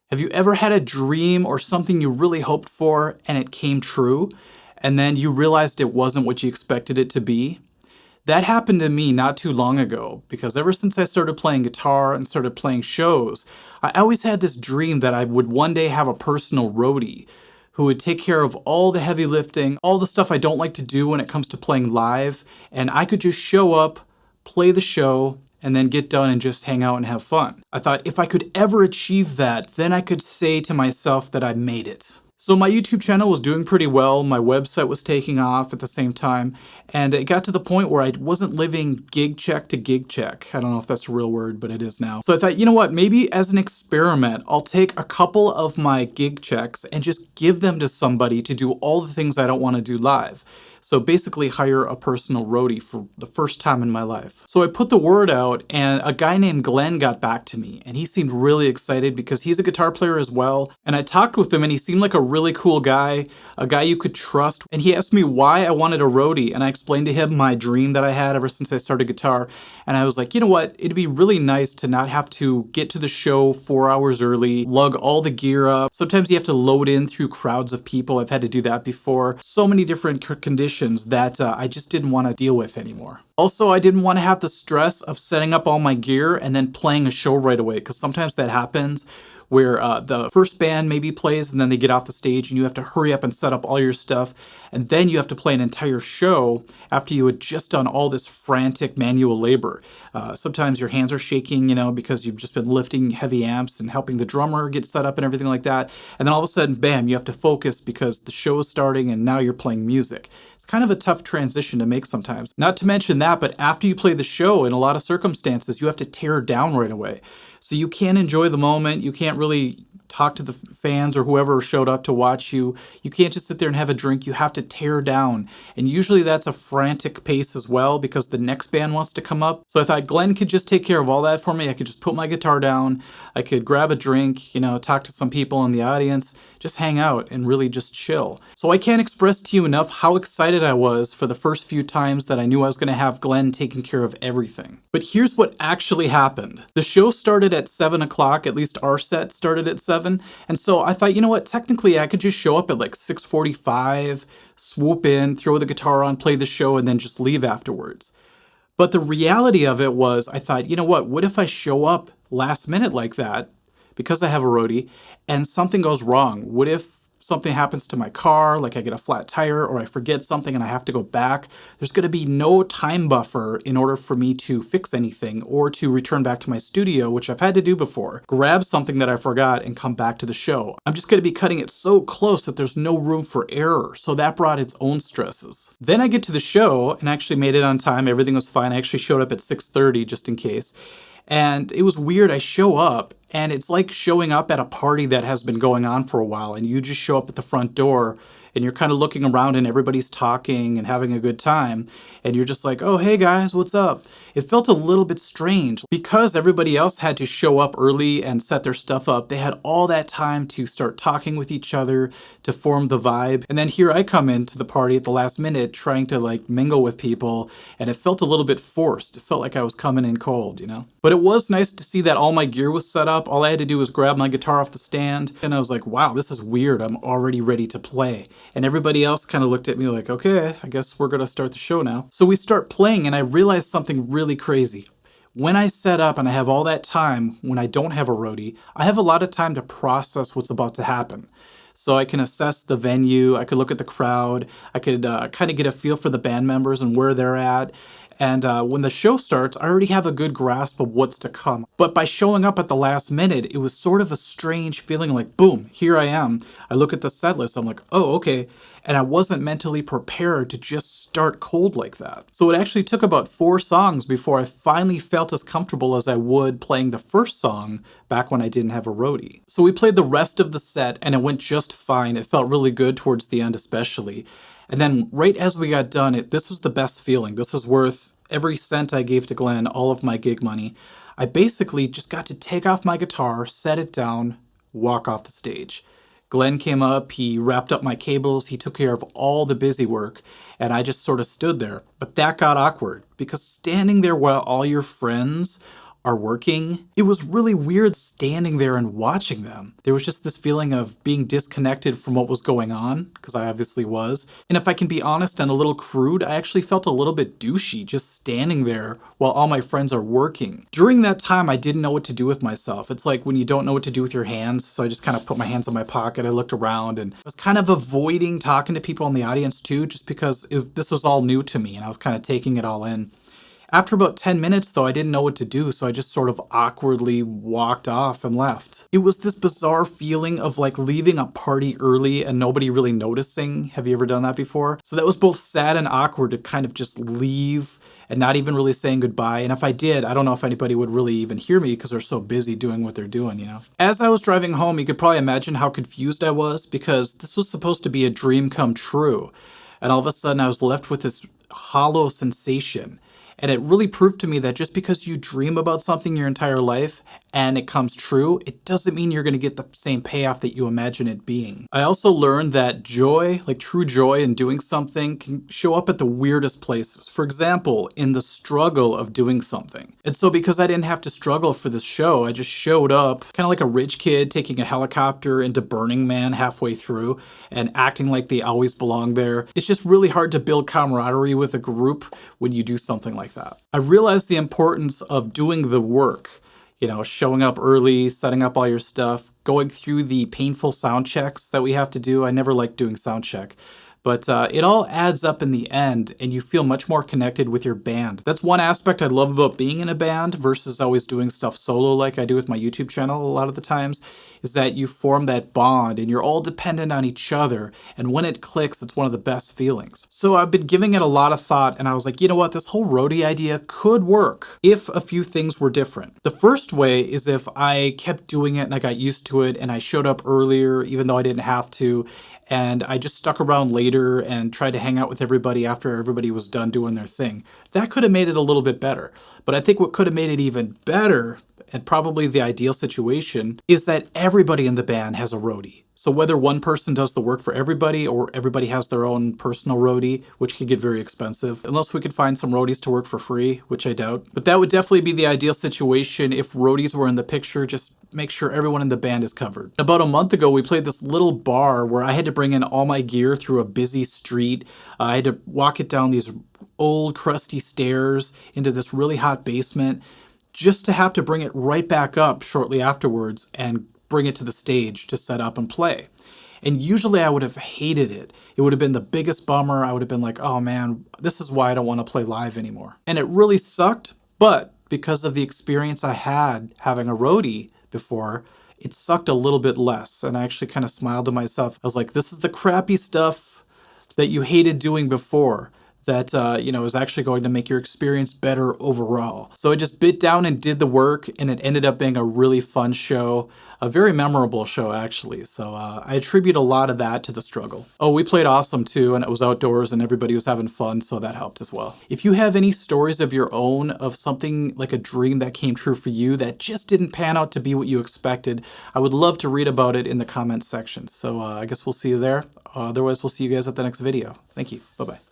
Have you ever had a dream or something you really hoped for and it came true, and then you realized it wasn't what you expected it to be? That happened to me not too long ago, because ever since I started playing guitar and started playing shows, I always had this dream that I would one day have a personal roadie who would take care of all the heavy lifting, all the stuff I don't like to do when it comes to playing live, and I could just show up, play the show, and then get done and just hang out and have fun. I thought if I could ever achieve that, then I could say to myself that I made it. So my YouTube channel was doing pretty well, my website was taking off at the same time, and it got to the point where I wasn't living gig check to gig check. I don't know if that's a real word, but it is now. So I thought, you know what, maybe as an experiment, I'll take a couple of my gig checks and just give them to somebody to do all the things I don't want to do live. So basically hire a personal roadie for the first time in my life. So I put the word out, and a guy named Glenn got back to me, and he seemed really excited because he's a guitar player as well. And I talked with him, and he seemed like a really cool guy, a guy you could trust. And he asked me why I wanted a roadie, and I explained to him my dream that I had ever since I started guitar. And I was like, you know what, it'd be really nice to not have to get to the show 4 hours early, lug all the gear up. Sometimes you have to load in through crowds of people. I've had to do that before. So many different conditions that I just didn't want to deal with anymore. Also, I didn't want to have the stress of setting up all my gear and then playing a show right away, because sometimes that happens where the first band maybe plays and then they get off the stage and you have to hurry up and set up all your stuff, and then you have to play an entire show after you had just done all this frantic manual labor. Sometimes your hands are shaking, because you've just been lifting heavy amps and helping the drummer get set up and everything like that. And then all of a sudden, bam, you have to focus because the show is starting and now you're playing music. It's kind of a tough transition to make sometimes. Not to mention that, but after you play the show, in a lot of circumstances, you have to tear down right away. So you can't enjoy the moment. You can't really talk to the fans or whoever showed up to watch you. You can't just sit there and have a drink. You have to tear down. And usually that's a frantic pace as well because the next band wants to come up. So I thought Glenn could just take care of all that for me. I could just put my guitar down. I could grab a drink, talk to some people in the audience, just hang out and really just chill. So I can't express to you enough how excited I was for the first few times that I knew I was going to have Glenn taking care of everything. But here's what actually happened. The show started at 7 o'clock, at least our set started at 7. And so I thought, you know what, technically I could just show up at like 6:45, swoop in, throw the guitar on, play the show, and then just leave afterwards. But the reality of it was, I thought, you know what if I show up last minute like that, because I have a roadie, and something goes wrong? What if something happens to my car, like I get a flat tire or I forget something and I have to go back? There's going to be no time buffer in order for me to fix anything or to return back to my studio, which I've had to do before, grab something that I forgot and come back to the show. I'm just going to be cutting it so close that there's no room for error. So that brought its own stresses. Then I get to the show and actually made it on time. Everything was fine. I actually showed up at 6:30 just in case. And it was weird. I show up and it's like showing up at a party that has been going on for a while, and you just show up at the front door and you're kind of looking around and everybody's talking and having a good time. And you're just like, oh, hey guys, what's up? It felt a little bit strange because everybody else had to show up early and set their stuff up. They had all that time to start talking with each other, to form the vibe. And then here I come into the party at the last minute trying to mingle with people. And it felt a little bit forced. It felt like I was coming in cold, But it was nice to see that all my gear was set up. All I had to do was grab my guitar off the stand. And I was like, wow, this is weird. I'm already ready to play. And everybody else kind of looked at me like, okay, I guess we're going to start the show now. So we start playing and I realized something really crazy. When I set up and I have all that time, when I don't have a roadie, I have a lot of time to process what's about to happen. So I can assess the venue, I could look at the crowd, I could kind of get a feel for the band members and where they're at. And when the show starts, I already have a good grasp of what's to come. But by showing up at the last minute, it was sort of a strange feeling like, boom, here I am. I look at the set list, I'm like, oh, okay. And I wasn't mentally prepared to just start cold like that. So it actually took about 4 songs before I finally felt as comfortable as I would playing the first song back when I didn't have a roadie. So we played the rest of the set and it went just fine. It felt really good towards the end especially. And then right as we got done, this was the best feeling. This was worth every cent I gave to Glenn, all of my gig money. I basically just got to take off my guitar, set it down, walk off the stage. Glenn came up, he wrapped up my cables, he took care of all the busy work, and I just sort of stood there. But that got awkward, because standing there while all your friends are working. It was really weird standing there and watching them. There was just this feeling of being disconnected from what was going on, because I obviously was. And if I can be honest and a little crude, I actually felt a little bit douchey just standing there while all my friends are working. During that time, I didn't know what to do with myself. It's like when you don't know what to do with your hands, so I just kind of put my hands in my pocket. I looked around and I was kind of avoiding talking to people in the audience too, just because this was all new to me and I was kind of taking it all in. After about 10 minutes, though, I didn't know what to do, so I just sort of awkwardly walked off and left. It was this bizarre feeling of like leaving a party early and nobody really noticing. Have you ever done that before? So that was both sad and awkward to kind of just leave and not even really saying goodbye. And if I did, I don't know if anybody would really even hear me because they're so busy doing what they're doing, you know? As I was driving home, you could probably imagine how confused I was because this was supposed to be a dream come true. And all of a sudden I was left with this hollow sensation. And it really proved to me that just because you dream about something your entire life and it comes true, it doesn't mean you're going to get the same payoff that you imagine it being. I also learned that joy, like true joy in doing something, can show up at the weirdest places. For example, in the struggle of doing something. And so because I didn't have to struggle for this show, I just showed up kind of like a rich kid taking a helicopter into Burning Man halfway through and acting like they always belong there. It's just really hard to build camaraderie with a group when you do something like that. I realized the importance of doing the work. You know, showing up early, setting up all your stuff, going through the painful sound checks that we have to do. I never liked doing sound check. But it all adds up in the end, and you feel much more connected with your band. That's one aspect I love about being in a band versus always doing stuff solo like I do with my YouTube channel a lot of the times, is that you form that bond and you're all dependent on each other. And when it clicks, it's one of the best feelings. So I've been giving it a lot of thought, and I was like, you know what, this whole roadie idea could work if a few things were different. The first way is if I kept doing it and I got used to it and I showed up earlier even though I didn't have to, and I just stuck around later and tried to hang out with everybody after everybody was done doing their thing. That could have made it a little bit better. But I think what could have made it even better, and probably the ideal situation, is that everybody in the band has a roadie. So whether one person does the work for everybody or everybody has their own personal roadie, which could get very expensive, unless we could find some roadies to work for free, which I doubt. But that would definitely be the ideal situation if roadies were in the picture. Just make sure everyone in the band is covered. About a month ago, we played this little bar where I had to bring in all my gear through a busy street. I had to walk it down these old crusty stairs into this really hot basement just to have to bring it right back up shortly afterwards and bring it to the stage to set up and play. And usually I would have hated it. It would have been the biggest bummer. I would have been like, oh man, this is why I don't want to play live anymore. And it really sucked, but because of the experience I had having a roadie before, it sucked a little bit less. And I actually kind of smiled to myself. I was like, this is the crappy stuff that you hated doing before that, is actually going to make your experience better overall. So I just bit down and did the work, and it ended up being a really fun show, a very memorable show, actually. So I attribute a lot of that to the struggle. Oh, we played awesome, too, and it was outdoors, and everybody was having fun, so that helped as well. If you have any stories of your own, of something like a dream that came true for you that just didn't pan out to be what you expected, I would love to read about it in the comments section. So I guess we'll see you there. Otherwise, we'll see you guys at the next video. Thank you. Bye-bye.